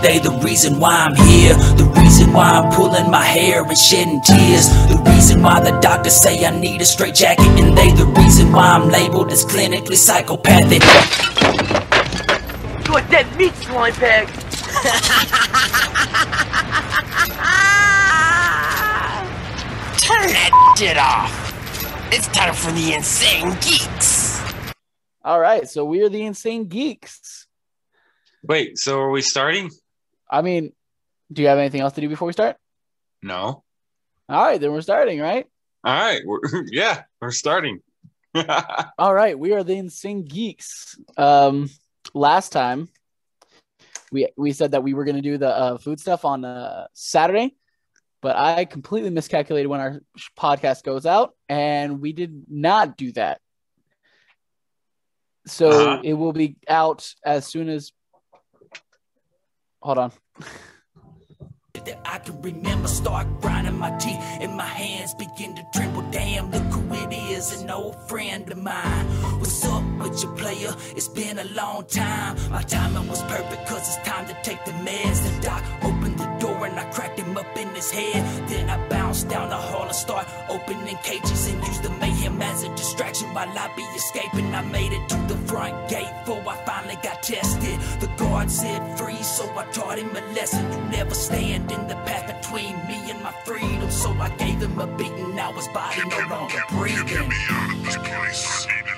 they the reason why I'm here. The reason why I'm pulling my hair and shedding tears. The reason why the doctors say I need a straight jacket. And they the reason why I'm labeled as clinically psychopathic. You a dead meat slime bag. Turn that shit off. It's time for the Insane Geeks. All right, so we are the Insane Geeks. Wait, so are we starting? I mean, do you have anything else to do before we start? No. All right, then we're starting, right? All right, we're starting. All right, we are the Insane Geeks. Last time, we said that we were going to do the food stuff on Saturday, but I completely miscalculated when our podcast goes out, and we did not do that. So it will be out as soon as... Hold on. That I can remember, start grinding my teeth and my hands begin to tremble. Damn, look who it is, an old friend of mine. What's up with your player? It's been a long time. My timing was perfect cause it's time to take the meds. The doc opened the door and I cracked him up in his head. Then I bounced down the hall and start opening cages and used the mayhem as a distraction while I be escaping. I made it to the front gate before I finally got tested. The guard said freeze, so I taught him a lesson. You never stand in the path between me and my freedom. So I gave him a beating, now his body no longer breathing. Get me out of this place. Get me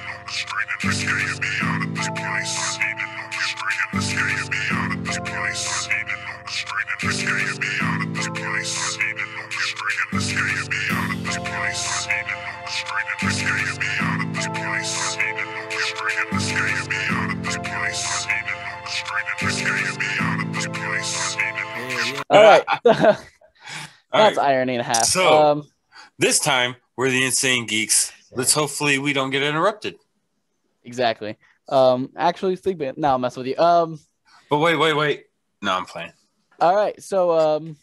out of this place. Get me out of this place. Get me out of this place. Get me out of this place. Get me out of this place. Get me out of this place. All right. All That's right. irony and a half. So this time we're the Insane Geeks. Let's hopefully we don't get interrupted. Exactly. Actually, sleeping. No, I'm messing with you. But wait. No, I'm playing. All right. So,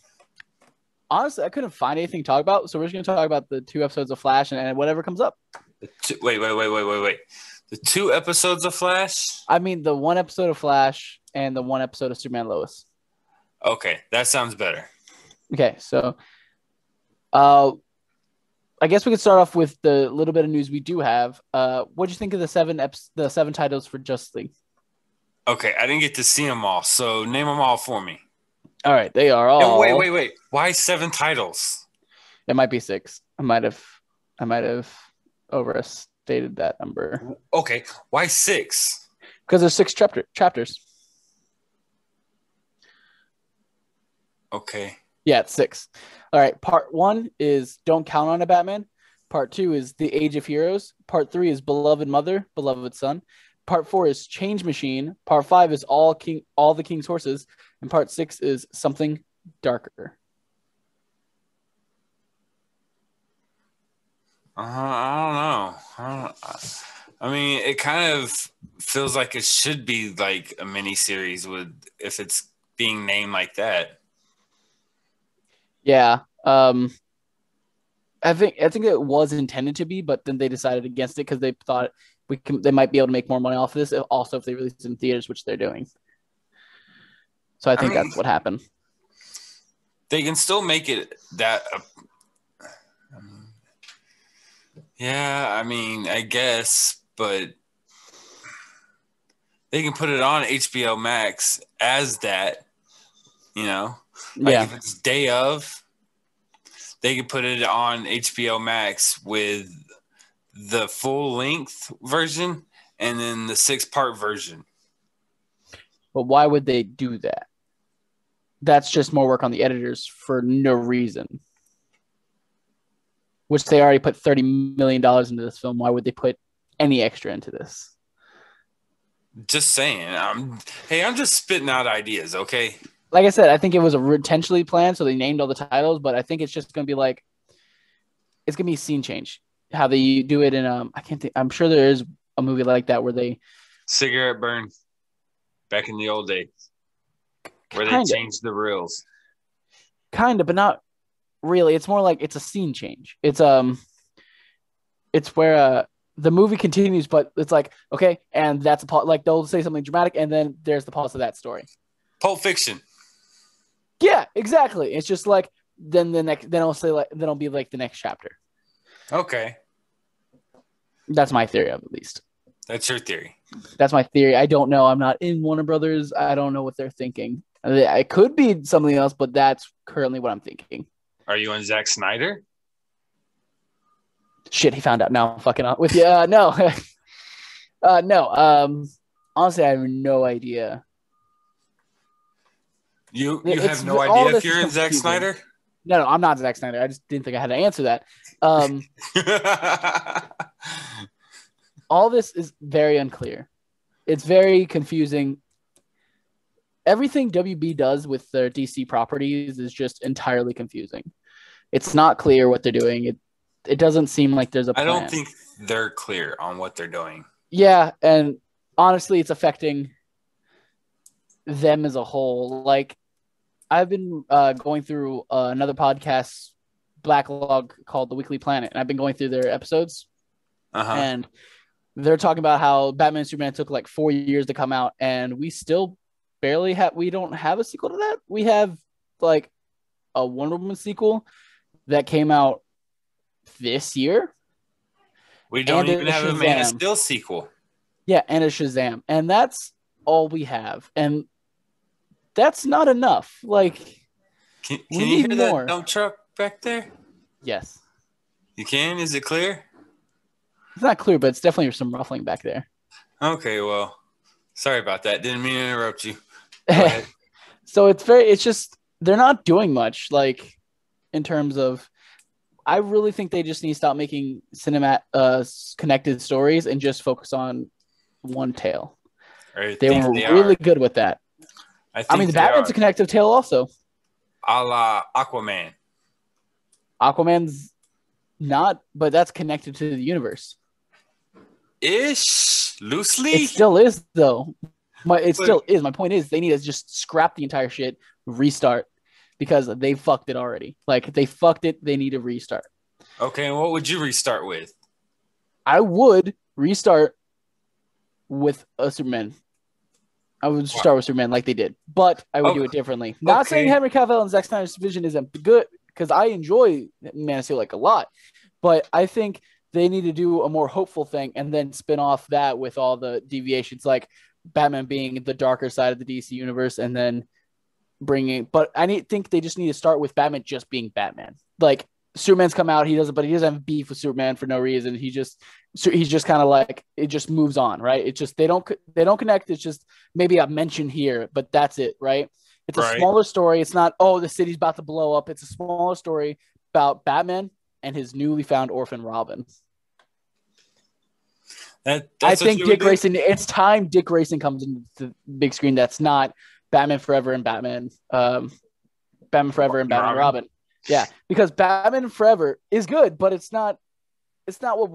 honestly, I couldn't find anything to talk about. So we're just going to talk about the 2 episodes of Flash and whatever comes up. Wait. The 2 episodes of Flash? I mean, the 1 episode of Flash and the 1 episode of Superman Lois. Okay, that sounds better. Okay, so I guess we could start off with the little bit of news we do have. What do you think of the 7 titles for Justice League? Okay, I didn't get to see them all, so name them all for me. All right, they are all. And wait. Why 7 titles? It might be 6. I might have overstated that number. Okay, why 6? Because there's 6 chapters. Okay. Yeah, it's 6. All right. Part 1 is Don't Count on a Batman. Part 2 is The Age of Heroes. Part 3 is Beloved Mother, Beloved Son. Part 4 is Change Machine. Part 5 is All the King's Horses. And Part 6 is Something Darker. I don't know. I mean, it kind of feels like it should be like a mini series if it's being named like that. Yeah. I think it was intended to be, but then they decided against it because they thought they might be able to make more money off of this. Also, if they release it in theaters, which they're doing. So I think that's what happened. They can still make it that. Yeah, I mean, I guess, but they can put it on HBO Max as that, Like if it's day of, they can put it on HBO Max with the full length version and then the 6-part version. But why would they do that? That's just more work on the editors for no reason. Which they already put $30 million into this film. Why would they put any extra into this? Just saying. I'm just spitting out ideas, okay? Like I said, I think it was intentionally planned, so they named all the titles, but I think it's just going to be like, it's going to be a scene change. How they do it in, I can't think, I'm sure there is a movie like that where they... Cigarette Burn, back in the old days, where they changed the reels. Kind of, but not really. It's more like it's a scene change. It's where the movie continues, but it's like, okay, and that's a like they'll say something dramatic, and then there's the pause of that story. Pulp Fiction. Yeah, exactly. It's just like then it'll be like the next chapter. Okay. That's my theory of it, at least. That's your theory. That's my theory. I don't know. I'm not in Warner Brothers. I don't know what they're thinking. It could be something else, but that's currently what I'm thinking. Are you on Zack Snyder? Shit, he found out. Now I'm fucking up with you. No. No. Honestly, I have no idea. You have no idea if you're in Zack Snyder? No, I'm not Zack Snyder. I just didn't think I had to answer that. All this is very unclear. It's very confusing. Everything WB does with their DC properties is just entirely confusing. It's not clear what they're doing. It doesn't seem like there's a plan. I don't think they're clear on what they're doing. Yeah, and honestly, it's affecting them as a whole. Like, I've been going through another podcast backlog called The Weekly Planet, and I've been going through their episodes. And they're talking about how Batman and Superman took like 4 years to come out, and we still we don't have a sequel to that. We have like a Wonder Woman sequel that came out this year. We don't even have a Man of Steel sequel. Yeah, and a Shazam. And that's all we have. And that's not enough. Like, can you hear that dump truck back there? Yes. You can? Is it clear? It's not clear, but it's definitely some ruffling back there. Okay, well, sorry about that. Didn't mean to interrupt you. So it's just, they're not doing much, like, in terms of, I really think they just need to stop making connected stories and just focus on one tale. They were really good with that. I mean, the Batman's a connective tale also. A la Aquaman. Aquaman's not, but that's connected to the universe. Ish, loosely. It still is, though. Still is. My point is, they need to just scrap the entire shit, restart, because they fucked it already. Like, they fucked it. They need to restart. Okay, and what would you restart with? I would restart with a Superman. I would start with Superman like they did, but I would do it differently. Not saying Henry Cavill and Zack Snyder's vision isn't good, because I enjoy Man of Steel like a lot, but I think they need to do a more hopeful thing and then spin off that with all the deviations, like Batman being the darker side of the DC universe, and then but I think they just need to start with Batman just being Batman. Like, Superman's come out, he doesn't have beef with Superman for no reason. He's just kind of like, it just moves on, right? It's just they don't connect. It's just maybe a mention here, but that's it, right? It's a smaller story. It's not, oh, the city's about to blow up. It's a smaller story about Batman and his newly found orphan Robin. I think Dick Grayson. It's time Dick Grayson comes into the big screen. That's not Batman Forever and Batman Forever and Batman Robin. Yeah, because Batman Forever is good, but it's not what.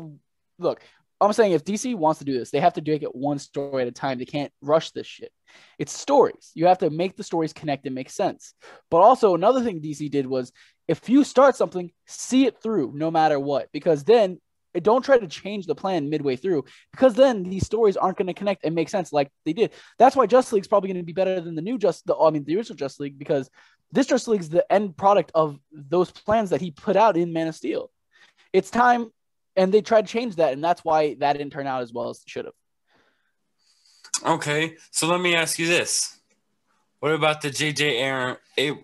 Look, I'm saying if DC wants to do this, they have to do it one story at a time. They can't rush this shit. It's stories. You have to make the stories connect and make sense. But also, another thing DC did was, if you start something, see it through no matter what, because then don't try to change the plan midway through, because then these stories aren't going to connect and make sense like they did. That's why Justice League's probably going to be better than the original Justice League, because this Justice League is the end product of those plans that he put out in Man of Steel. It's time, and they tried to change that, and that's why that didn't turn out as well as it should have. Okay, so let me ask you this. What about the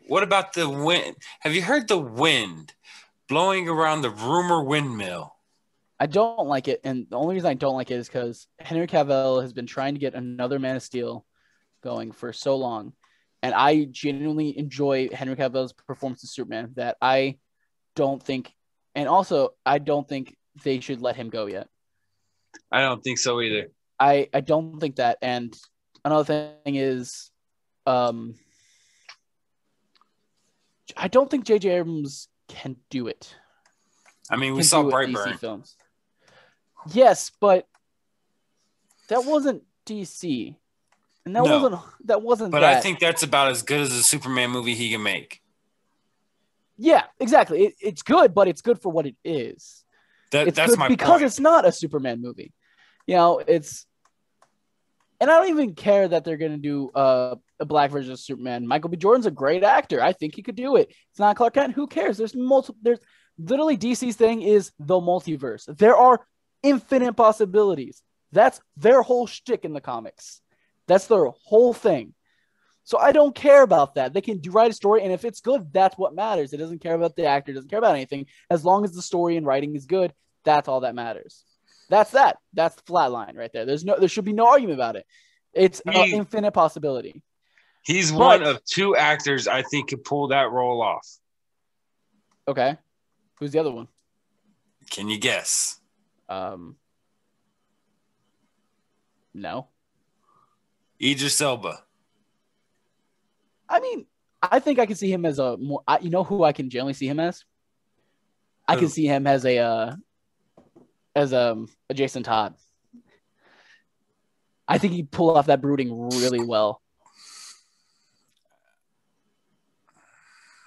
what about the wind? Have you heard the wind blowing around the rumor windmill? I don't like it, and the only reason I don't like it is because Henry Cavill has been trying to get another Man of Steel going for so long. And I genuinely enjoy Henry Cavill's performance as Superman, that I don't think they should let him go yet. I don't think so either. I don't think that. And another thing is, I don't think J.J. Abrams can do it. I mean, we saw Brightburn. Films. Yes, but that wasn't DC. And that wasn't. But I think that's about as good as a Superman movie he can make. Yeah, exactly. It's good, but it's good for what it is. That's my point. Because it's not a Superman movie. And I don't even care that they're going to do a black version of Superman. Michael B. Jordan's a great actor. I think he could do it. It's not Clark Kent. Who cares? There's literally DC's thing is the multiverse. There are infinite possibilities. That's their whole shtick in the comics. That's their whole thing. So I don't care about that. They can write a story, and if it's good, that's what matters. It doesn't care about the actor. It doesn't care about anything. As long as the story and writing is good, that's all that matters. That's that. That's the flat line right there. There should be no argument about it. It's an infinite possibility. He's one of two actors I think could pull that role off. Okay. Who's the other one? Can you guess? No. Idris Elba. I mean, I think I can see him as a more. You know who I can generally see him as? I can see him as a Jason Todd. I think he'd pull off that brooding really well.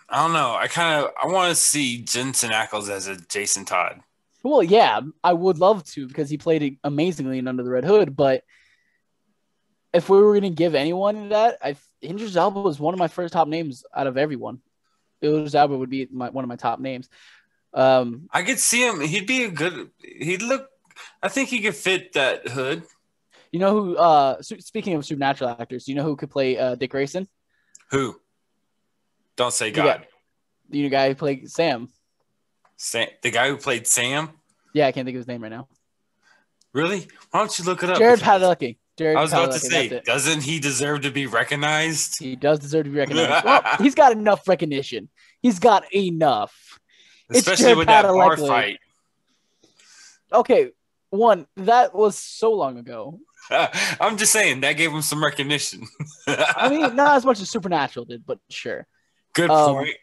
I don't know. I want to see Jensen Ackles as a Jason Todd. Well, yeah, I would love to because he played it amazingly in Under the Red Hood. But if we were going to give anyone that, Idris Elba was one of my first top names out of everyone. Idris Elba would be one of my top names. I could see him. I think he could fit that hood. You know who? Speaking of supernatural actors, you know who could play Dick Grayson? Who? Don't say God. The guy who played Sam. The guy who played Sam? Yeah, I can't think of his name right now. Really? Why don't you look it up? Jared Padalecki. I was about to say, doesn't he deserve to be recognized? He does deserve to be recognized. Well, he's got enough recognition. He's got enough. Especially with that bar fight. Okay, that was so long ago. I'm just saying, that gave him some recognition. I mean, not as much as Supernatural did, but sure. Good point.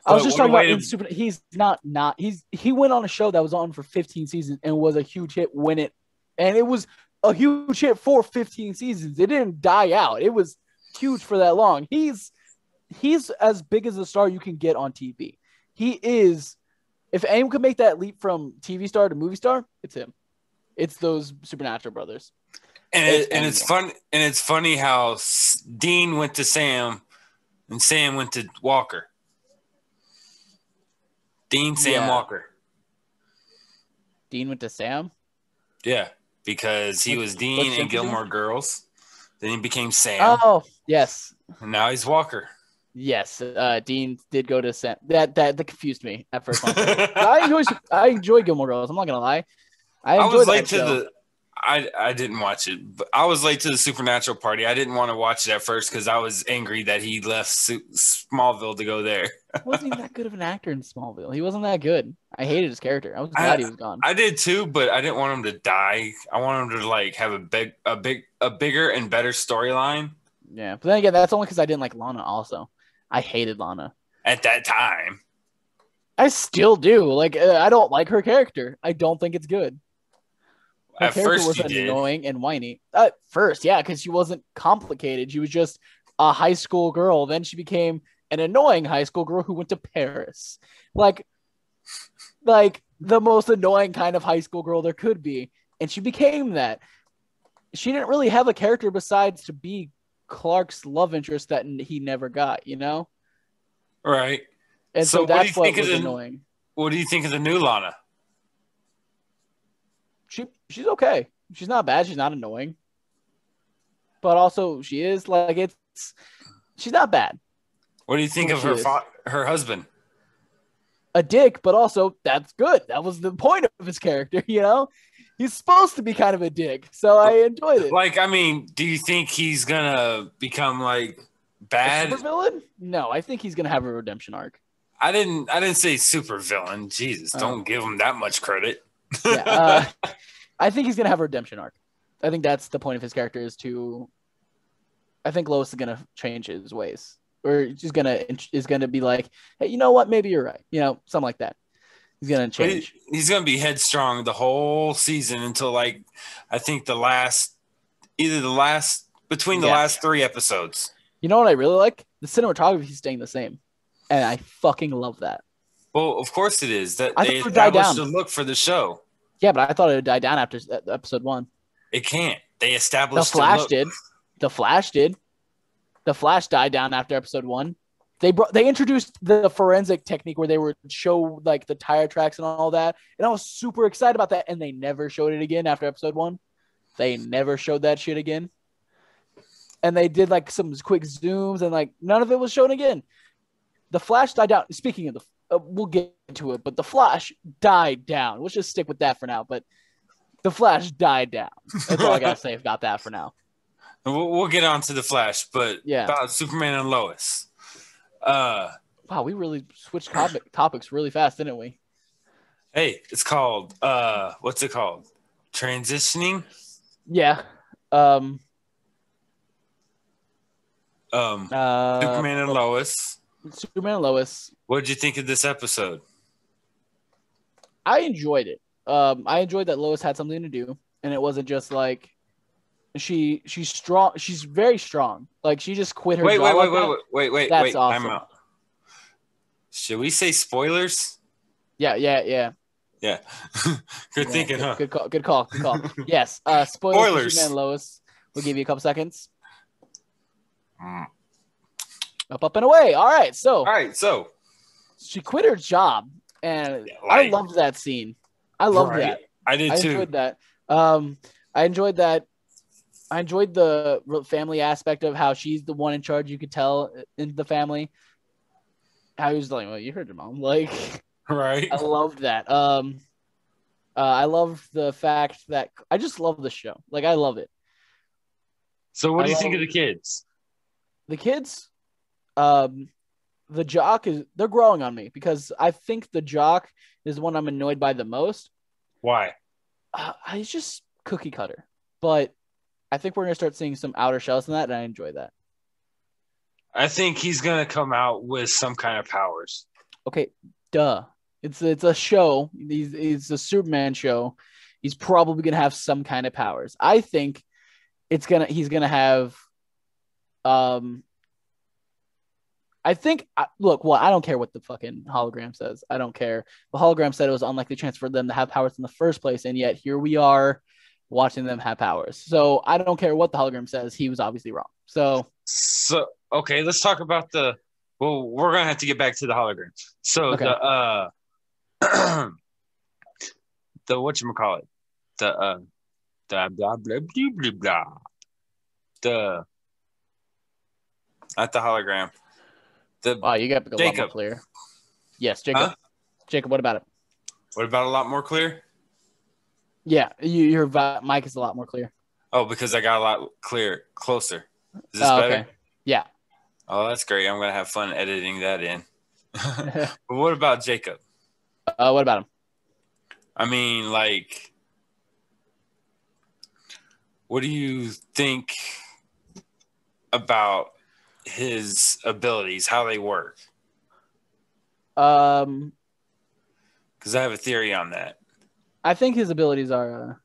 I was just talking about he's not he went on a show that was on for 15 seasons and was a huge hit and it was a huge hit for 15 seasons. It didn't die out. It was huge for that long. He's as big as a star you can get on TV. He is. If anyone could make that leap from TV star to movie star, it's him. It's those Supernatural brothers. And it's fun. And it's funny how Dean went to Sam, and Sam went to Walker. Sam Walker. Dean went to Sam? Yeah, because he was Dean in Gilmore Girls. Then he became Sam. Oh, yes. And now he's Walker. Yes, Dean did go to Sam. That confused me at first. I enjoy Gilmore Girls. I'm not gonna lie. I was late to the. I didn't watch it, but I was late to the Supernatural party. I didn't want to watch it at first because I was angry that he left Smallville to go there. He wasn't even that good of an actor in Smallville. He wasn't that good. I hated his character. I was glad he was gone. I did too, but I didn't want him to die. I want him to have a bigger and better storyline. Yeah, but then again, that's only because I didn't like Lana. Also, I hated Lana at that time. I still do. I don't like her character. I don't think it's good. Her at character first was annoying and whiny. At first, yeah, because she wasn't complicated. She was just a high school girl. Then she became an annoying high school girl who went to Paris. Like the most annoying kind of high school girl there could be. And she became that. She didn't really have a character besides to be Clark's love interest that he never got, you know? Right. And so that's what was annoying. What do you think of the new Lana? She's okay. She's not bad. She's not annoying. But also she is she's not bad. What do you think of her husband? A dick, but also that's good. That was the point of his character, you know? He's supposed to be kind of a dick, so I enjoyed it. Do you think he's gonna become bad? A super villain? No, I think he's gonna have a redemption arc. I didn't say super villain. Jesus, don't give him that much credit. Yeah, I think he's gonna have a redemption arc. I think that's the point of his character I think Lois is gonna change his ways, or is gonna be like, hey, you know what? Maybe you're right. You know, something like that. He's gonna change. He's gonna be headstrong the whole season until I think the last 3 episodes. You know what I really like? The cinematography is staying the same, and I fucking love that. Well, of course it is. That they established the look for the show. Yeah, but I thought it would die down after episode 1. It can't. They established The Flash did. The Flash died down after episode 1. They introduced the forensic technique where they would show like the tire tracks and all that, and I was super excited about that. And they never showed it again after episode 1. They never showed that shit again. And they did like some quick zooms, and like none of it was shown again. The Flash died down. Speaking of we'll get to it, but the Flash died down. Let's just stick with that for now. But the Flash died down. That's all I gotta say about that for now. We'll get on to the Flash, but yeah, about Superman and Lois. Wow, we really switched topics really fast, didn't we? Hey, it's called what's it called? Transitioning? Yeah. Superman and Lois. Superman and Lois. What did you think of this episode? I enjoyed it. I enjoyed that Lois had something to do, and it wasn't just like she's strong. She's very strong. Like she just quit her job. Wait. That's awesome. I'm out. Should we say spoilers? Yeah. Good thinking, huh? Good call. Yes. Spoilers. Superman and Lois. We'll give you a couple seconds. Up and away. All right. So she quit her job, and I loved that scene. I loved that. I did too. I enjoyed that. I enjoyed that. I enjoyed the family aspect of how she's the one in charge. You could tell in the family how he was like, "Well, you heard your mom." Like, right. I loved that. I love the fact that I just love the show. Like, I love it. So, what do you think of the kids? The kids, the jock they're growing on me because I think the jock is the one I'm annoyed by the most. Why? He's just cookie cutter, but I think we're going to start seeing some outer shells in that, and I enjoy that. I think he's going to come out with some kind of powers. Okay, duh. It's a show. It's a Superman show. He's probably going to have some kind of powers. I think he's going to have I think I don't care what the fucking hologram says. I don't care. The hologram said it was unlikely chance for them to have powers in the first place, and yet here we are watching them have powers. So I don't care what the hologram says. He was obviously wrong. So okay, let's talk about we're gonna have to get back to the hologram. So okay. the whatchamacallit, the blah blah blah blah blah, the not the hologram. Wow, you got a lot more clear. Yes, Jacob. Huh? Jacob, what about it? What about a lot more clear? Yeah, your mic is a lot more clear. Oh, because I got a lot closer. Is this better? Okay. Yeah. Oh, that's great. I'm gonna have fun editing that in. But what about Jacob? What about him? I mean, like, what do you think about his abilities, how they work? Because I have a theory on that. I think his abilities are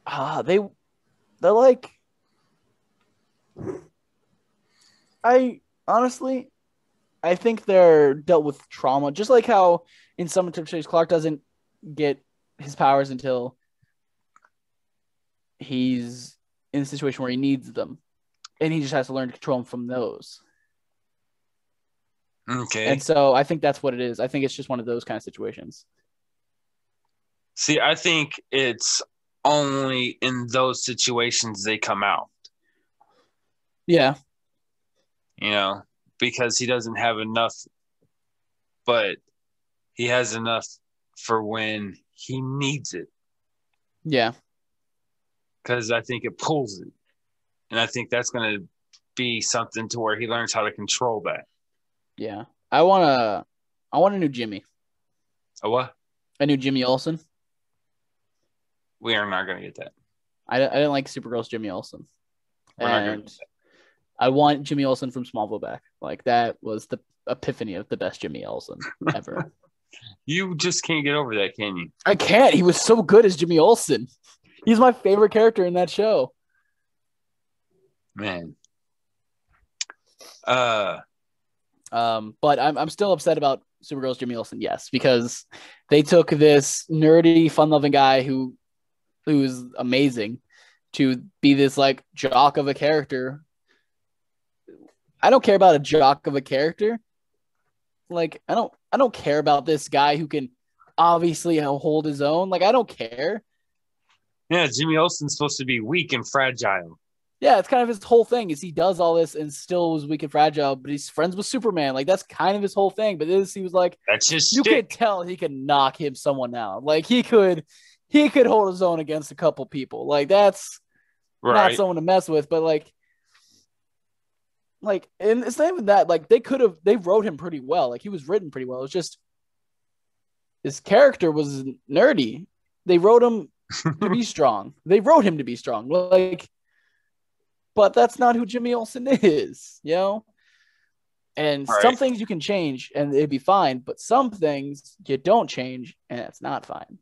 they're like, I think they're dealt with trauma, just like how in some interpretations Clark doesn't get his powers until he's in a situation where he needs them, and he just has to learn to control them from those. Okay. And so I think that's what it is. I think it's just one of those kind of situations. See, I think it's only in those situations they come out. Yeah. You know, because he doesn't have enough, but he has enough for when he needs it. Yeah. Because I think it pulls it. And I think that's going to be something to where he learns how to control that. Yeah. I want a new Jimmy. A what? A new Jimmy Olsen. We are not going to get that. I didn't like Supergirl's Jimmy Olsen. And I want Jimmy Olsen from Smallville back. Like, that was the epiphany of the best Jimmy Olsen ever. You just can't get over that, can you? I can't. He was so good as Jimmy Olsen. He's my favorite character in that show. Man. But I'm still upset about Supergirl's Jimmy Olsen, yes, because they took this nerdy, fun-loving guy who's amazing, to be this like jock of a character. I don't care about a jock of a character. Like I don't care about this guy who can obviously hold his own. Like I don't care. Yeah, Jimmy Olsen's supposed to be weak and fragile. Yeah, it's kind of his whole thing is he does all this and still was weak and fragile, but he's friends with Superman. Like that's kind of his whole thing. But this he was like, that's just you could tell he could knock someone out. Like he could hold his own against a couple people. Like that's not someone to mess with. But like, and it's not even that. Like they wrote him pretty well. Like he was written pretty well. It's just his character was nerdy. They wrote him to be strong. They wrote him to be strong. Like, but that's not who Jimmy Olsen is, you know? And some things you can change and it'd be fine, but some things you don't change and it's not fine.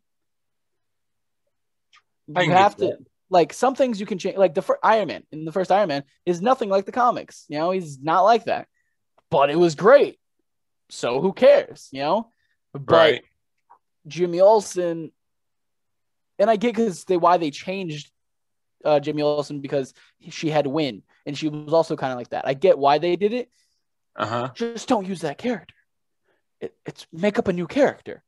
You have to, like, some things you can change. Like the first Iron Man, in the first Iron Man, is nothing like the comics. You know, he's not like that. But it was great. So who cares, you know? But Jimmy Olsen, and I get why they changed Jimmy Olsen because she had to win, and she was also kind of like that. I get why they did it. Just don't use that character. It's make up a new character.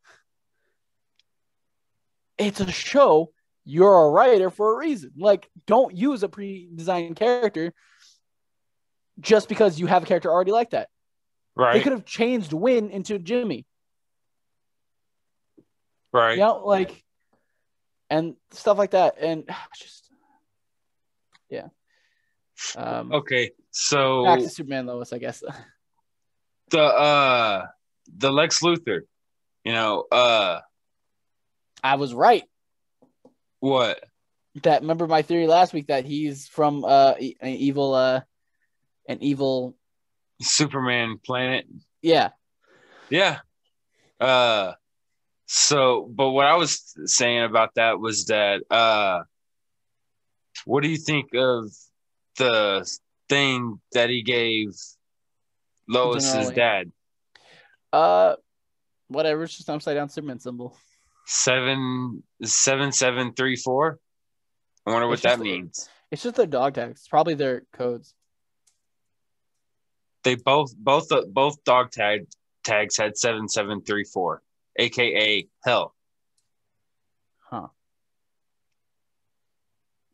It's a show. You're a writer for a reason. Like, don't use a pre-designed character just because you have a character already like that. Right. They could have changed Win into Jimmy. Right. You know, like, and stuff like that. And just, yeah. Okay. So back to Superman Lois, I guess. The Lex Luthor, you know, I was right. What? That, remember my theory last week that he's from an evil Superman planet. Yeah. Yeah. So, but what I was saying about that was that, what do you think of the thing that he gave Lois's dad? Whatever. It's just an upside down Superman symbol. 7734. I wonder what that means. It's just their dog tags. It's probably their codes. They both dog tags had 7734, aka hell. Huh.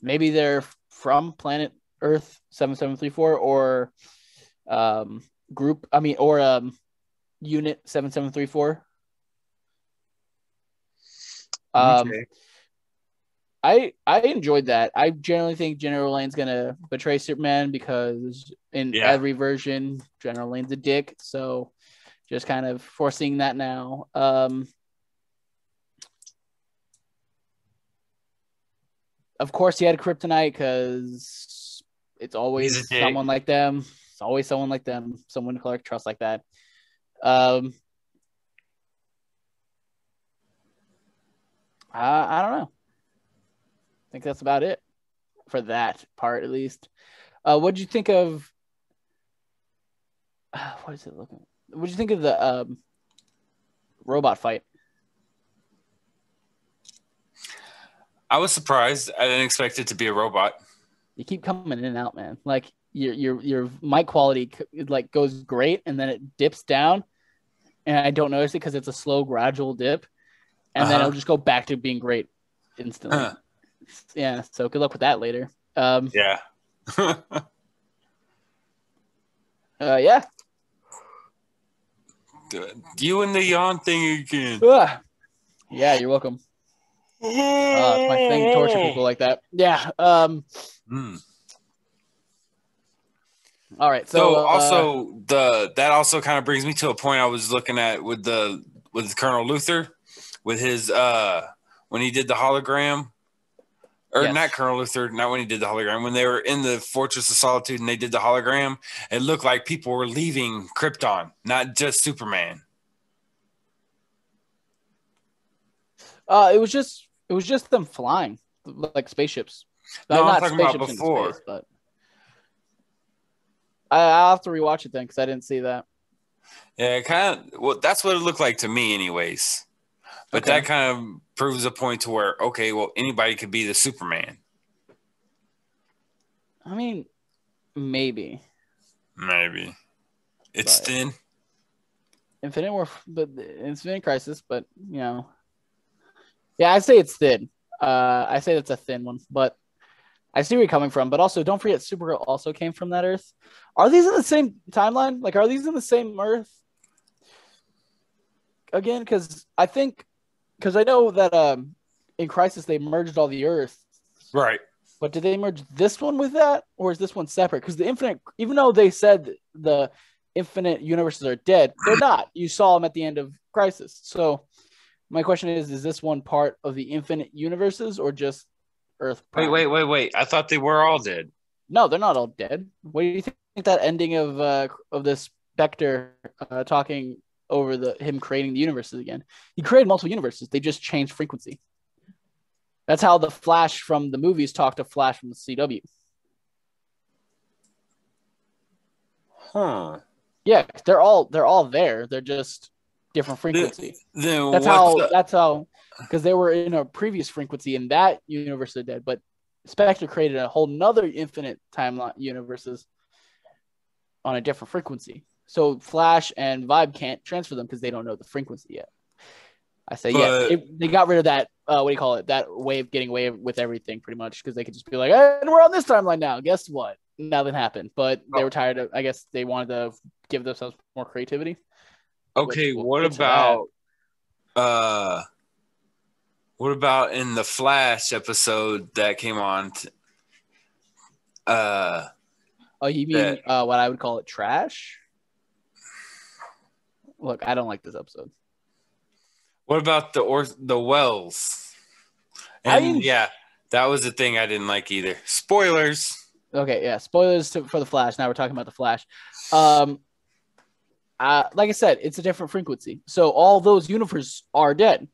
Maybe they're from planet Earth 7734 or unit 7734. Okay. I enjoyed that. I generally think General Lane's gonna betray Superman because in every version, General Lane's a dick. So just kind of foreseeing that now. Of course, he had a kryptonite because it's always someone like them. It's always someone like them. Someone Clark trusts like that. I don't know. I think that's about it for that part, at least. What did you think of? What is it looking? What did you think of the robot fight? I was surprised. I didn't expect it to be a robot. You keep coming in and out, man. Like your mic quality like goes great, and then it dips down, and I don't notice it because it's a slow, gradual dip, and then it'll just go back to being great instantly. Yeah. So good luck with that later. Yeah. Yeah. You and the yawn thing again. Yeah, you're welcome. My thing torture people like that. Yeah. All right. So also that also kind of brings me to a point I was looking at with Colonel Luthor, with his when he did the hologram, or not Colonel Luthor, not when he did the hologram, when they were in the Fortress of Solitude and they did the hologram, it looked like people were leaving Krypton, not just Superman. It was just them flying like spaceships. No, not I'm talking about spaceships before. In space, but I'll have to rewatch it then because I didn't see that. Yeah, kind of. Well, that's what it looked like to me, anyways. But that kind of proves a point to where, okay, well, anybody could be the Superman. I mean, maybe. It's But thin. Infinite Crisis, but yeah, I say it's thin. I say that's a thin one, but I see where you're coming from. But also, don't forget, Supergirl also came from that Earth. Are these in the same timeline? Like, are these in the same Earth again? Because I know that in Crisis they merged all the Earths. Right. But did they merge this one with that, or is this one separate? Because the Infinite, even though they said the Infinite universes are dead, they're not. You saw them at the end of Crisis. So my question is this one part of the Infinite universes or just Earth Prime? Wait. I thought they were all dead. No, they're not all dead. What do you think that ending of this Spectre talking over him creating the universes again? He created multiple universes. They just changed frequency. That's how the Flash from the movies talked to Flash from the CW. Huh. Yeah, they're all there. They're just different frequency. That's how because they were in a previous frequency in that universe they're dead, but Spectre created a whole nother infinite timeline universes on a different frequency. So Flash and Vibe can't transfer them because they don't know the frequency yet. I say, they got rid of that, that way of getting away with everything pretty much because they could just be like, hey, we're on this timeline now. Guess what? Nothing happened. But they were tired of, I guess they wanted to give themselves more creativity. Okay, what about in the Flash episode that came on? You mean what I would call it trash? Look, I don't like this episode. What about the wells? And that was the thing I didn't like either. Spoilers. Okay, yeah, spoilers for the Flash. Now we're talking about the Flash. Like I said, it's a different frequency. So all those universes are dead.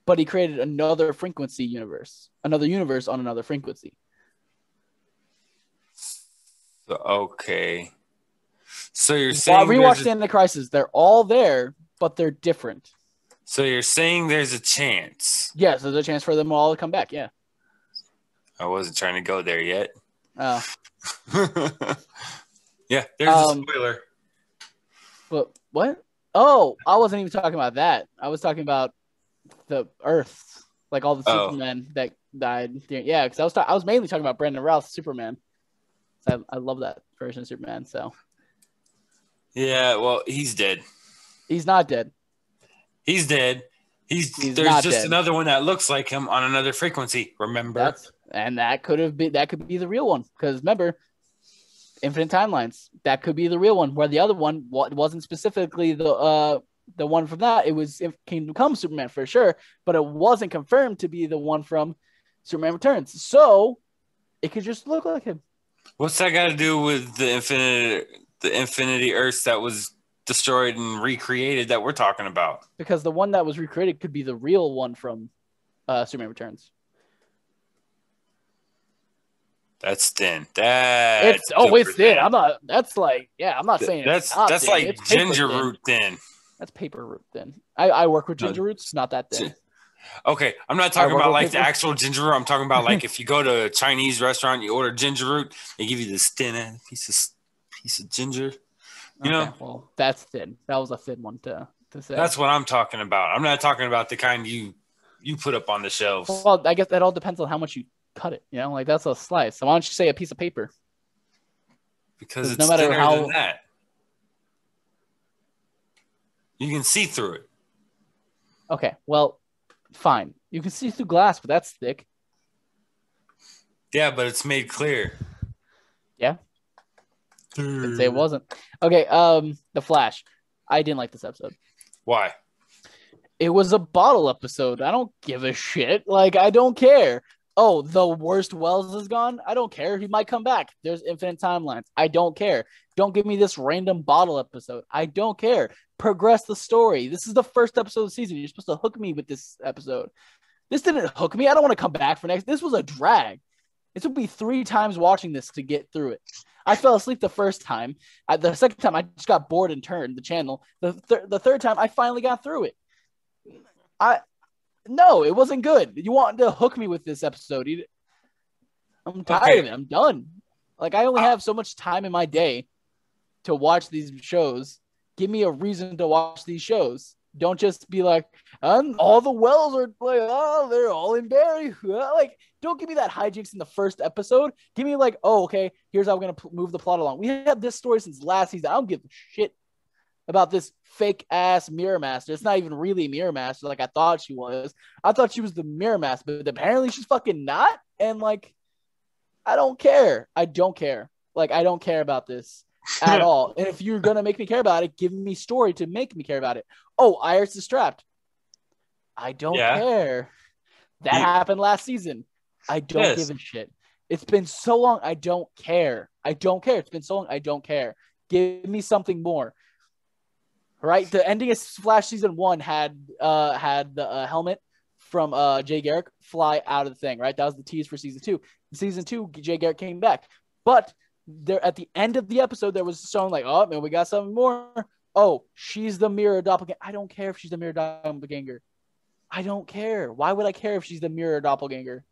But he created another frequency universe. Another universe on another frequency. Okay. So you're saying rewatch the end of Crisis. They're all there, but they're different. So you're saying there's a chance? Yes, there's a chance for them all to come back. Yeah. I wasn't trying to go there yet. Oh. Yeah, there's a spoiler. But what? Oh, I wasn't even talking about that. I was talking about the Earth, like all the Supermen that died. Yeah, because I was mainly talking about Brandon Routh's Superman. I love that version of Superman. So. Yeah, well, he's dead. He's not dead. He's dead. There's just dead. Another one that looks like him on another frequency. Remember? That could be the real one. Because remember, infinite timelines. That could be the real one. Where the other one wasn't specifically the one from that. It was Kingdom Come Superman for sure, but it wasn't confirmed to be the one from Superman Returns. So it could just look like him. What's that got to do with the Infinity Earths that was destroyed and recreated that we're talking about? Because the one that was recreated could be the real one from Superman Returns. That's thin. It's thin. I'm not saying that's thin. Like it's ginger root thin. That's paper root thin. I work with ginger roots, not that thin. Okay, I'm not talking about like the actual ginger root. I'm talking about like if you go to a Chinese restaurant, you order ginger root, they give you this thin piece of ginger. You know? Well, that's thin. That was a thin one to say. That's what I'm talking about. I'm not talking about the kind you put up on the shelves. Well, I guess that all depends on how much you cut it. You know, like that's a slice. So why don't you say a piece of paper? Because it's no matter thinner than that. You can see through it. Okay, well, fine. You can see through glass, but that's thick. Yeah, but it's made clear. Yeah. I'd say it wasn't. Okay, The Flash. I didn't like this episode. Why? It was a bottle episode. I don't give a shit. Like, I don't care. Oh, the worst Wells is gone? I don't care. He might come back. There's infinite timelines. I don't care. Don't give me this random bottle episode. I don't care. Progress the story. This is the first episode of the season. You're supposed to hook me with this episode. This didn't hook me. I don't want to come back for next. This was a drag. It took me 3 times watching this to get through it. I fell asleep the first time. The second time, I just got bored and turned the channel. The third time, I finally got through it. No, it wasn't good. You wanted to hook me with this episode. I'm tired of it. I'm done. Like, I only have so much time in my day to watch these shows. Give me a reason to watch these shows. Don't just be like, all the wells are like, oh, they're all in Barry. Like, don't give me that hijinks in the first episode. Give me like, oh, okay, here's how we're going to move the plot along. We had this story since last season. I don't give a shit about this fake ass Mirror Master. It's not even really Mirror Master like I thought she was. I thought she was the Mirror Master, but apparently she's fucking not. And like, I don't care. I don't care. Like, I don't care about this at all. And if you're going to make me care about it, give me story to make me care about it. Oh, Iris is trapped. I don't care. That happened last season. I don't give a shit. It's been so long. I don't care. I don't care. It's been so long. I don't care. Give me something more. Right? The ending of Flash season 1 had the helmet from Jay Garrick fly out of the thing, right? That was the tease for season 2. In season 2, Jay Garrick came back. But there at the end of the episode, there was shown like, oh, man, we got something more. Oh, she's the mirror doppelganger. I don't care if she's the mirror doppelganger. I don't care. Why would I care if she's the mirror doppelganger?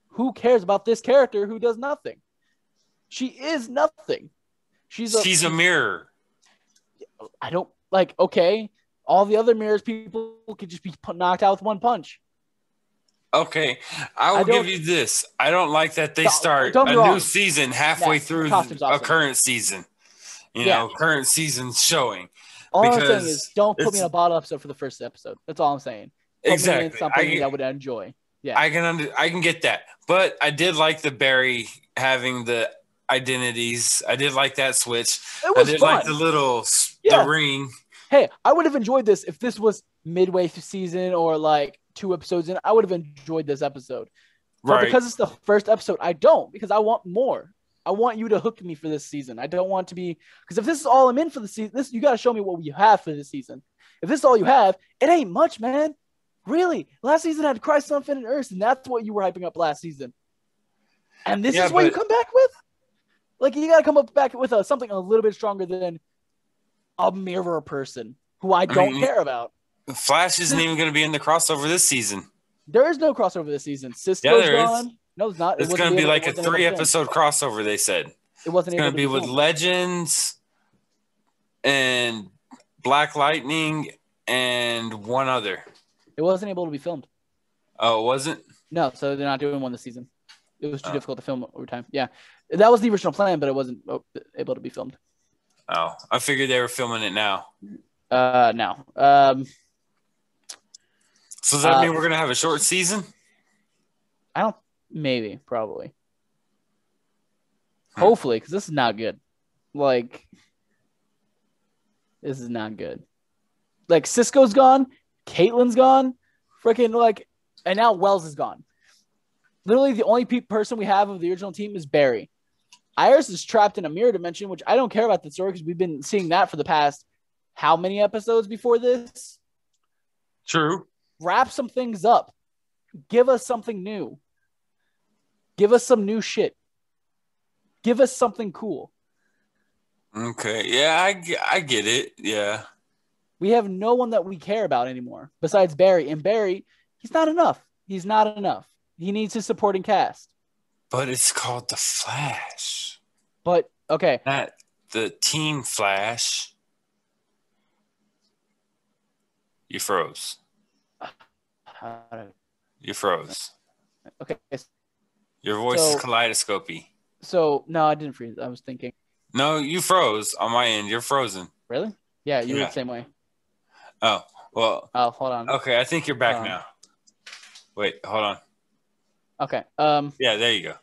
Who cares about this character who does nothing? She is nothing. She's a mirror. I don't like, okay, all the other mirrors people could just be knocked out with one punch. Okay, I will give you this. I don't like that they start a new season halfway through a current season. You know, current season's showing. All I'm saying is don't put me in a bottle episode for the first episode. That's all I'm saying. Exactly. Put me in something I would enjoy. Yeah, I can get that. But I did like the Barry having the identities. I did like that switch. It was fun. Like the ring. Hey, I would have enjoyed this if this was midway through season or like 2 episodes in. I would have enjoyed this episode. But because it's the first episode, I don't, because I want more. I want you to hook me for this season. I don't want to be, because if this is all I'm in for the season, you got to show me what you have for this season. If this is all you have, it ain't much, man. Really, last season had Christ on Infinite Earth, and that's what you were hyping up last season. And this is what you come back with? Like, you got to come up back with something a little bit stronger than a mirror person who I don't care about. Flash isn't even going to be in the crossover this season. There is no crossover this season. Cisco's gone. Is. No, it's not. It's going to be like a 3-episode crossover, they said. It wasn't going to be with Legends and Black Lightning and one other. It wasn't able to be filmed. Oh, it wasn't? No, so they're not doing one this season. It was too difficult to film over time. Yeah. That was the original plan, but it wasn't able to be filmed. Oh, I figured they were filming it now. No. So does that mean we're going to have a short season? Maybe, probably. Hopefully, because this is not good. Like, this is not good. Like, Cisco's gone, Caitlin's gone, freaking, like, and now Wells is gone. Literally, the only person we have of the original team is Barry. Iris is trapped in a mirror dimension, which I don't care about the story because we've been seeing that for the past how many episodes before this? True. Wrap some things up. Give us something new. Give us some new shit. Give us something cool. Okay. Yeah, I get it. Yeah. We have no one that we care about anymore besides Barry. And Barry, he's not enough. He's not enough. He needs his supporting cast. But it's called The Flash. But, okay. Not the Team Flash. You froze. You froze. Okay. Your voice is kaleidoscopy. So, no, I didn't freeze. I was thinking. No, you froze on my end. You're frozen. Really? Yeah, you were the same way. Oh, well. Oh, hold on. Okay, I think you're back now. Wait, hold on. Okay. Yeah, there you go.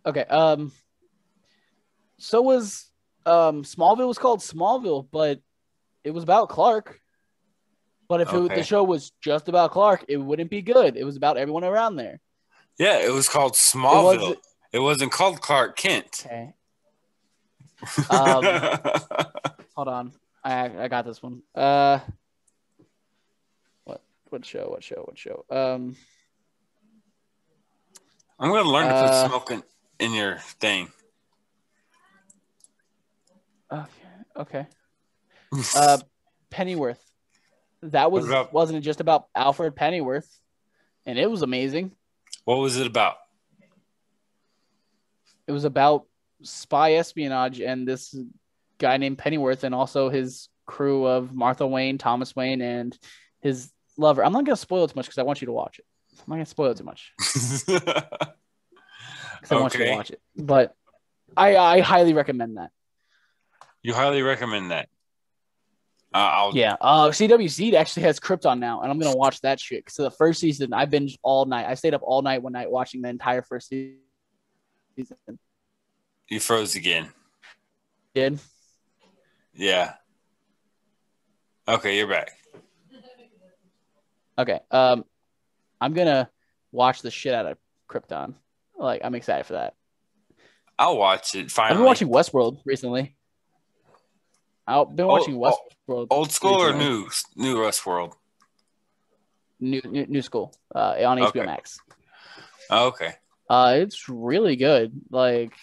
Okay. So was Smallville was called Smallville, but it was about Clark. But if the show was just about Clark, it wouldn't be good. It was about everyone around there. Yeah, it was called Smallville. It wasn't called Clark Kent. Okay. Hold on. I got this one. What show? I'm going to learn to put smoke in your thing. Okay. Pennyworth. That wasn't it just about Alfred Pennyworth, and it was amazing. What was it about? it was about spy espionage and this guy named Pennyworth and also his crew of Martha Wayne, Thomas Wayne, and his lover. I'm not going to spoil it too much because I want you to watch it. I'm not going to spoil it too much because I want you to watch it. But I highly recommend that. You highly recommend that? Yeah. CWC actually has Krypton now, and I'm going to watch that shit. So the first season, I binged all night. I stayed up all night one night watching the entire first season. You froze again. Did? Yeah. Okay, you're back. Okay. I'm gonna watch the shit out of Krypton. Like, I'm excited for that. I'll watch it finally. I've been watching Westworld recently. I've been watching Westworld. Old school recently. or new Westworld? New school. On HBO Max. Oh, okay. It's really good. Like,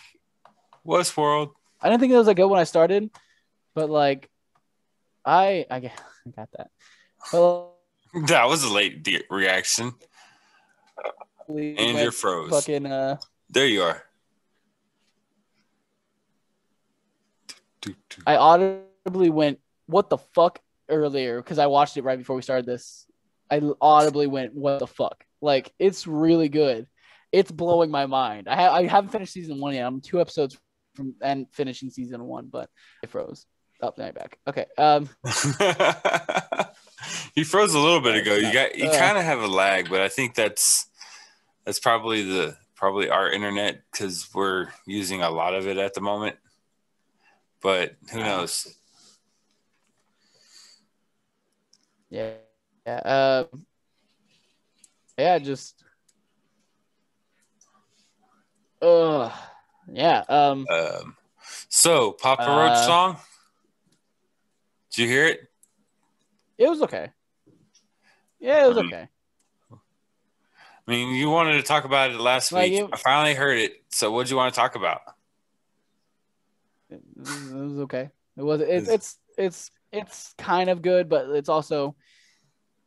Westworld. I didn't think it was that good when I started, but like, I got that. But That was a late reaction. And you're froze. Fucking. There you are. I audibly went, "What the fuck?" earlier because I watched it right before we started this. I audibly went, "What the fuck?" Like, it's really good. It's blowing my mind. I haven't finished season 1 yet. I'm 2 episodes from and finishing season 1, but it froze. Oh, now you're back. Okay. You froze a little bit ago. You kind of have a lag, but I think that's probably our internet because we're using a lot of it at the moment. But who knows? Yeah. Yeah. Yeah. Just. Yeah. So Papa Roach song. Did you hear it? It was okay. Yeah, it was okay. I mean, you wanted to talk about it last week. I finally heard it. So, what did you want to talk about? It was okay. It was. It's kind of good, but it's also.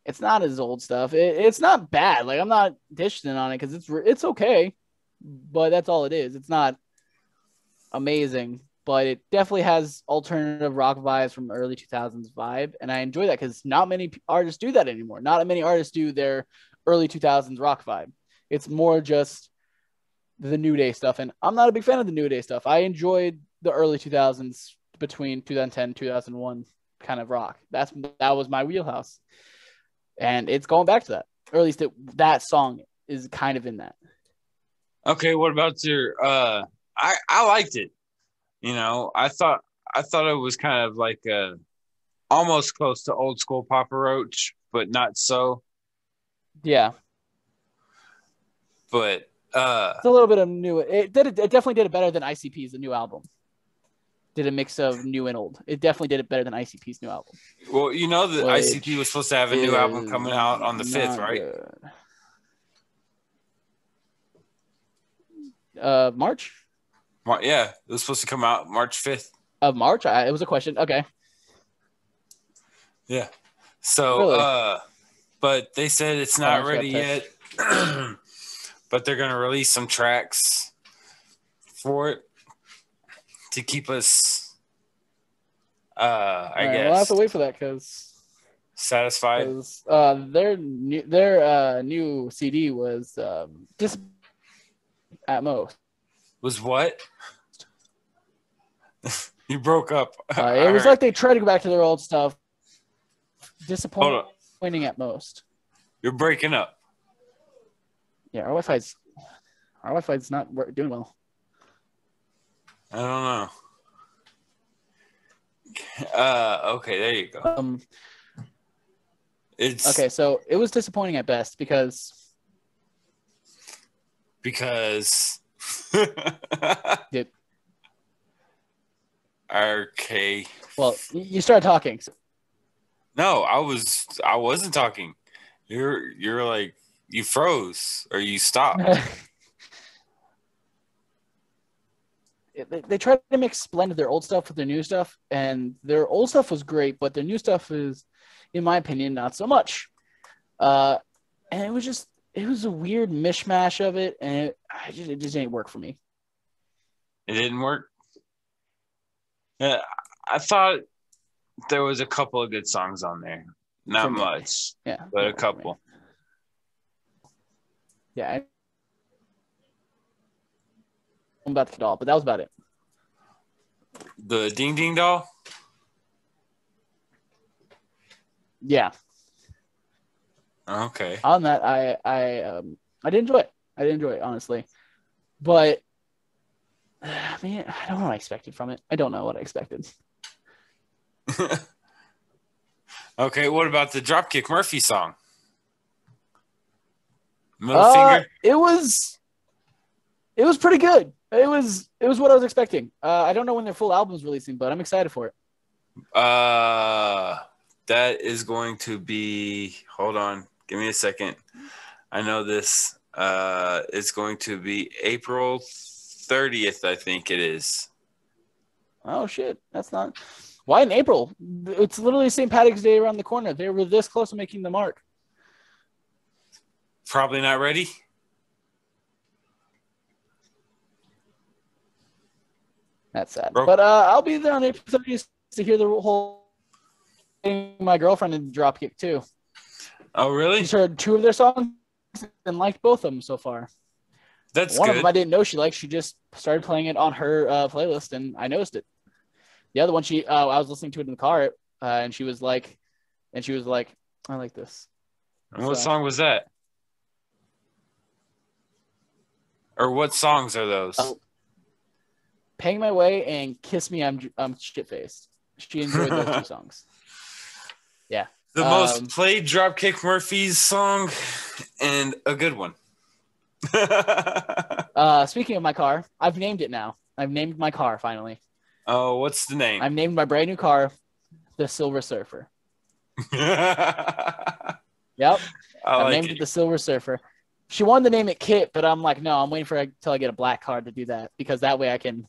It's not his old stuff. It's not bad. Like, I'm not dishing on it because it's okay, but that's all it is. It's not amazing, but it definitely has alternative rock vibes from early 2000s vibe, and I enjoy that because not many artists do that anymore. Not many artists do their early 2000s rock vibe. It's more just the New Day stuff, and I'm not a big fan of the New Day stuff. I enjoyed the early 2000s between 2010 2001 kind of rock. That was my wheelhouse, and it's going back to that, or at least that song is kind of in that. Okay, what about your I liked it. You know, I thought it was kind of like almost close to old school Papa Roach, but not so. Yeah. But it's a little bit of new. It definitely did it better than ICP's the new album. Did a mix of new and old. It definitely did it better than ICP's new album. Well, you know that ICP was supposed to have a new album coming out on the 5th, right? March? Yeah, it was supposed to come out March 5th. Of March? It was a question. Okay. Yeah. So, really? But they said it's not ready yet. But they're going to release some tracks for it to keep us, I guess. We'll have to wait for that because satisfied. Their new CD was just at most. Was what? You broke up. It was like they tried to go back to their old stuff. Disappointing at most. You're breaking up. Yeah, our Wi-Fi's not doing well. I don't know. Okay, there you go. It's okay. So it was disappointing at best because. Okay. Well, you started talking. No, I wasn't talking. You're like you froze or you stopped. They tried to mix blend of their old stuff with their new stuff, and their old stuff was great, but their new stuff is, in my opinion, not so much. And it was a weird mishmash of it, and it just didn't work for me. It didn't work. Yeah, I thought there was a couple of good songs on there. Not much, but a couple. Yeah, I'm about to get all, but that was about it. The Ding Ding Doll? Yeah. Okay. On that, I did enjoy it. I did enjoy it, honestly. But I mean, I don't know what I expected from it. I don't know what I expected. Okay, what about the Dropkick Murphy song? Middle finger? It was pretty good. It was what I was expecting. I don't know when their full album's releasing, but I'm excited for it. That is going to be, hold on, give me a second. I know this. It's going to be April 30th, I think it is. Oh shit, that's not. Why in April? It's literally St. Patrick's Day around the corner. They were this close to making the mark. Probably not ready. That's sad. But I'll be there on April 30th to hear the whole thing. My girlfriend in Dropkick too. Oh, really? She's heard 2 of their songs and liked both of them so far. That's one good. of them I didn't know she liked. She just started playing it on her playlist, and I noticed it. The other one, I was listening to it in the car, and she was like, I like this. And what song was that? Or what songs are those? Paying My Way and Kiss Me, I'm Shit-Faced. She enjoyed those 2 songs. Yeah. The most played Dropkick Murphys song and a good one. Speaking of my car, I've named it now. I've named my car finally. Oh, what's the name? I've named my brand new car the Silver Surfer. Yep. I've named it the Silver Surfer. She wanted to name it Kit, but I'm like, no, I'm waiting for until I get a black card to do that, because that way I can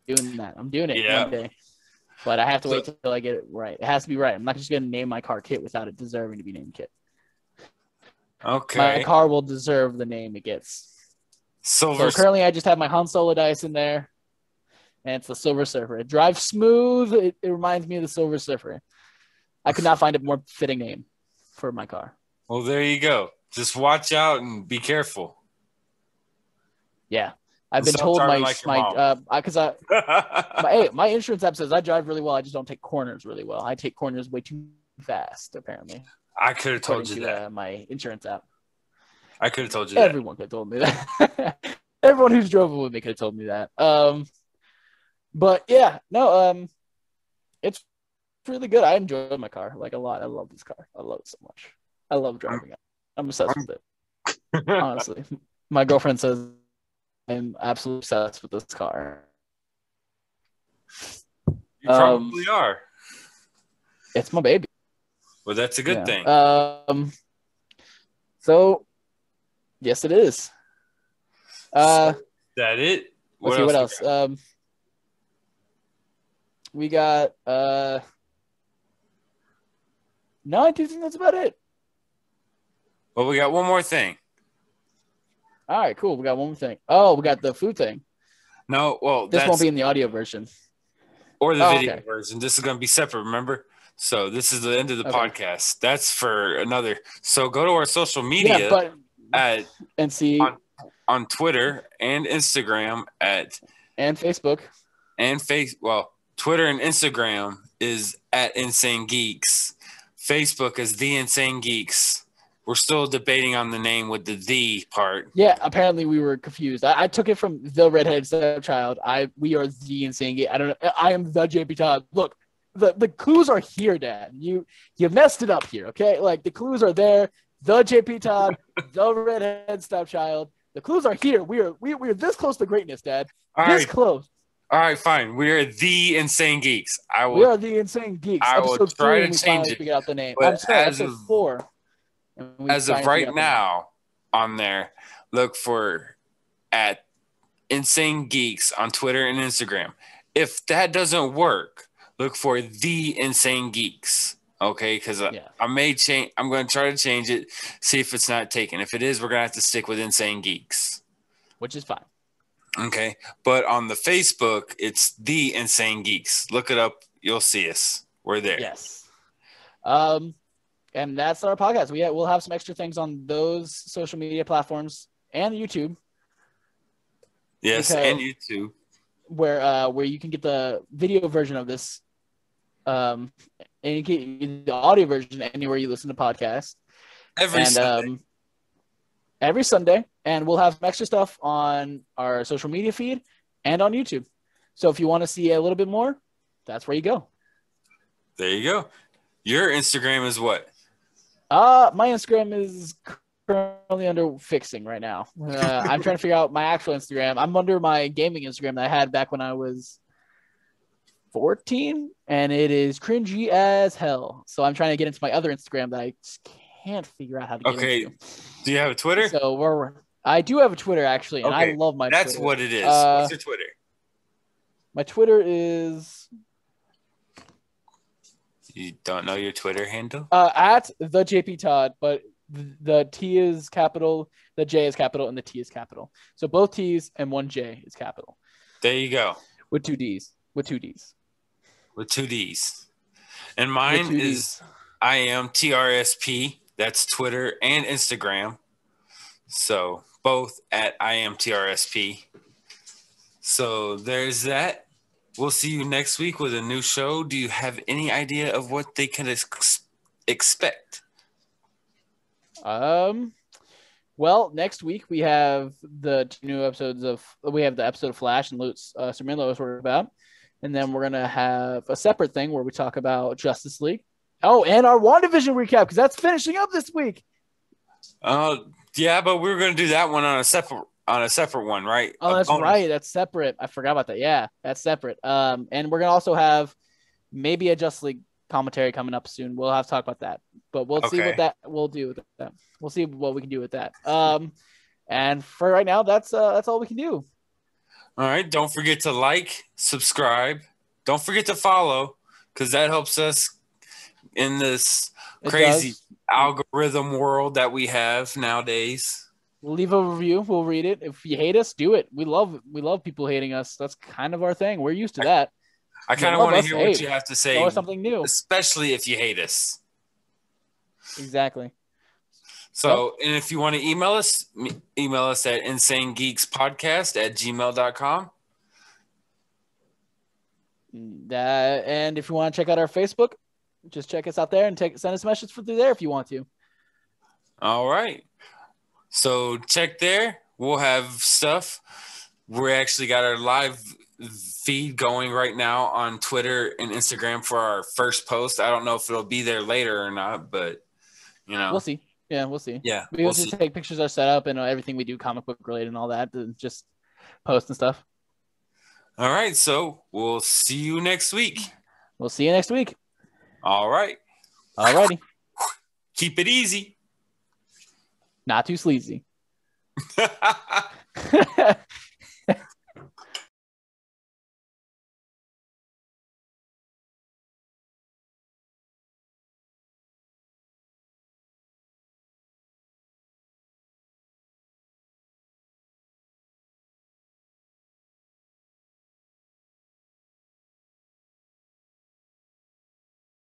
doing that. I'm doing it one day. But I have to wait till I get it right. It has to be right. I'm not just going to name my car Kit without it deserving to be named Kit. Okay. My car will deserve the name it gets. So currently I just have my Han Solo dice in there, and it's the Silver Surfer. It drives smooth. It reminds me of the Silver Surfer. I could not find a more fitting name for my car. Well, there you go. Just watch out and be careful. Yeah. I've been told my insurance app says I drive really well. I just don't take corners really well. I take corners way too fast, apparently. I could have told you that. My insurance app. I could have told you Everyone could have told me that. Everyone who's drove with me could have told me that. But yeah, no, it's really good. I enjoy my car like a lot. I love this car. I love it so much. I love driving it. I'm obsessed with it. Honestly, my girlfriend says I'm absolutely obsessed with this car. You probably are. It's my baby. Well, that's a good thing. So, yes, it is. That it? Let's see what else. We got. No, I do think that's about it. Well, we got one more thing. All right, cool. We got one more thing. Oh, we got the food thing. No, well, this won't be in the audio version or the video version. This is going to be separate. Remember. So this is the end of the podcast. That's for another. So go to our social media and see on Twitter and Instagram and Facebook Twitter and Instagram is at Insane Geeks. Facebook is The Insane Geeks. We're still debating on the name with the part. Yeah, apparently we were confused. I took it from the redheaded stepchild. We are The Insane Geeks. I don't know. I am the Jp Todd. Look. The clues are here, Dad. You messed it up here, okay? Like, the clues are there. The Jp Todd, the redhead stepchild. The clues are here. We're this close to greatness, Dad. Close. All right, fine. We are The Insane Geeks. We are The Insane Geeks. I will try to change it. Figure out the name. But I'm sorry. As of 4. As of right now, on there, look for at Insane Geeks on Twitter and Instagram. If that doesn't work, look for The Insane Geeks, okay? Because I may change. I'm going to try to change it, see if it's not taken. If it is, we're going to have to stick with Insane Geeks. which is fine. Okay. But on the Facebook, it's The Insane Geeks. Look it up. You'll see us. We're there. Yes. And that's our podcast. We'll have some extra things on those social media platforms and YouTube. Yes, and YouTube. Where you can get the video version of this, and you get the audio version anywhere you listen to podcasts. Every Sunday, and we'll have some extra stuff on our social media feed and on YouTube. So if you want to see a little bit more, that's where you go. There you go. Your Instagram is what? My Instagram is currently under fixing right now. I'm trying to figure out my actual Instagram. I'm under my gaming Instagram that I had back when I was 14, and it is cringy as hell. So I'm trying to get into my other Instagram that I just can't figure out how to get into. Do you have a Twitter? So I do have a Twitter, actually, and I love my Twitter. That's what it is. What's your Twitter? My Twitter is... You don't know your Twitter handle? At the Jp Todd, but the T is capital, the J is capital, and the T is capital. So both T's and one J is capital. There you go. With two D's. And mine is I am TRSP. That's Twitter and Instagram. So both at I am TRSP. So there's that. We'll see you next week with a new show. Do you have any idea of what they can expect? Well, next week we have the two new episodes we have the episode of Flash and Superman Lois we're about. And then we're going to have a separate thing where we talk about Justice League. Oh, and our WandaVision recap, because that's finishing up this week. Yeah, but we were going to do that one on a separate one, right? Oh, that's right. That's separate. I forgot about that. Yeah, that's separate. And we're going to also have maybe a Justice League commentary coming up soon. We'll have to talk about that. But we'll see what that we'll do with that. We'll see what we can do with that. And for right now, that's all we can do. All right. Don't forget to like, subscribe. Don't forget to follow, because that helps us in this crazy algorithm world that we have nowadays. Leave a review. We'll read it. If you hate us, do it. We love people hating us. That's kind of our thing. We're used to that. I kind of want to hear what you have to say. Or something new. Especially if you hate us. Exactly. So, and if you want to email us at insanegeekspodcast@gmail.com. And if you want to check out our Facebook, just check us out there and send us a message through there if you want to. All right. So check there. We'll have stuff. We actually got our live feed going right now on Twitter and Instagram for our first post. I don't know if it'll be there later or not, but we'll see. Yeah, we'll see. Yeah, we'll just take pictures of our setup and everything we do comic book related and all that to just post and stuff. All right. So we'll see you next week. We'll see you next week. All right. All righty. Keep it easy. Not too sleazy.